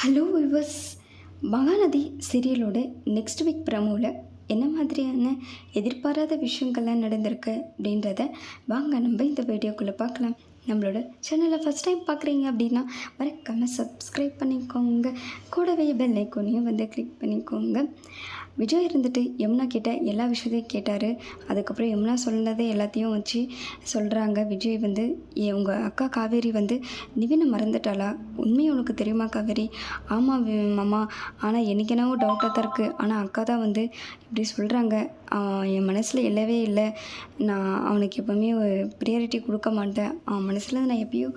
Hello விவஸ். Mahanadi சீரியலோட next week ப்ரமோவில் என்ன மாதிரியான எதிர்பாராத விஷயங்கள்லாம் நடந்திருக்கு அப்படின்றத வாங்க நம்ம இந்த வீடியோக்குள்ளே பார்க்கலாம். நம்மளோட சேனலை ஃபஸ்ட் டைம் பார்க்குறீங்க அப்படின்னா மறக்காமல் சப்ஸ்கிரைப் பண்ணிக்கோங்க. கூடவே பெல் ஐக்கானையும் கிளிக் பண்ணிக்கோங்க. விஜய் இருந்துட்டு யமுனா கிட்ட எல்லா விஷயத்தையும் கேட்டார். அதுக்கப்புறம் யமுனா சொன்னதை எல்லாத்தையும் வச்சு சொல்கிறாங்க. விஜய் உங்கள் அக்கா காவேரி நிவினை மறந்துட்டாளா? உண்மையை உனக்கு தெரியுமா காவேரி? ஆமாம் மாமா, ஆனால் எனக்கு என்னவோ டவுட்டாக தான் இருக்குது. ஆனால் அக்கா தான் இப்படி சொல்கிறாங்க. என் மனசில் இல்லவே இல்லை. நான் அவனுக்கு எப்போவுமே ஒரு ப்ரியாரிட்டி கொடுக்க மாட்டேன். அவன் மனசில் நான் எப்பயோ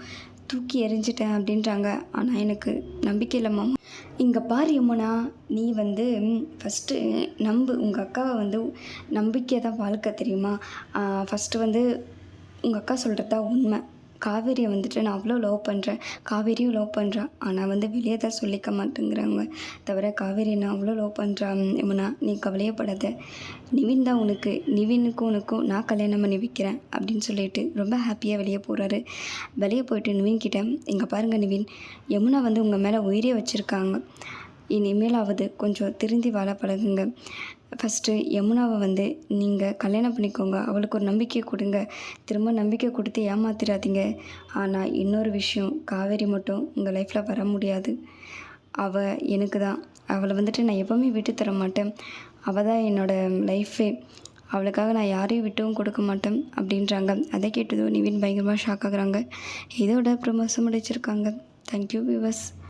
தூக்கி எறிஞ்சிட்டேன் அப்படின்றாங்க. ஆனால் எனக்கு நம்பிக்கை இல்லை மாமா. இங்கே பாரு யமுனா, நீ ஃபஸ்ட்டு நம்பு. உங்கள் அக்காவை நம்பிக்கை தான் வாழ்க்கை, தெரியுமா? ஃபஸ்ட்டு உங்கள் அக்கா சொல்கிறது தான் உண்மை. காவேரியை நான் அவ்வளோ லவ் பண்ணுறேன், காவேரியும் லவ் பண்ணுறான். ஆனால் வெளியே தான் சொல்லிக்க மாட்டேங்கிறாங்க. தவிர காவேரி நான் அவ்வளோ லவ் பண்ணுறான். யமுனா, நீ கவலையே படாத. நிவின் தான் உனக்கு, நிவினுக்கும் உனக்கும் நான் கல்யாணம் பண்ணி வைக்கிறேன் அப்படின்னு சொல்லிட்டு ரொம்ப ஹாப்பியாக வெளியே போகிறாரு. வெளியே போயிட்டு நிவின் கிட்ட, இங்கே பாருங்கள் நிவின், யமுனா உங்கள் மேலே உயிரே வச்சுருக்காங்க. இனிமேலாவது கொஞ்சம் திருந்தி வாழ பழகுங்க. ஃபஸ்ட்டு யமுனாவை நீங்கள் கல்யாணம் பண்ணிக்கோங்க. அவளுக்கு ஒரு நம்பிக்கை கொடுங்க. திரும்ப நம்பிக்கை கொடுத்து ஏமாத்திராதீங்க. ஆனால் இன்னொரு விஷயம், காவேரி மட்டும் உங்கள் லைஃப்பில் வர முடியாது. அவள் எனக்கு தான். அவளை நான் எப்போவுமே விட்டு தர மாட்டேன். அவள் தான் என்னோடய லைஃபே. அவளுக்காக நான் யாரையும் விட்டும் கொடுக்க மாட்டேன் அப்படின்றாங்க. அதை கேட்டதும் நிவின் பயங்கரமாக ஷாக் ஆகுறாங்க. இதோட ப்ரமோஷன் முடிச்சிருக்காங்க. Thank you viewers.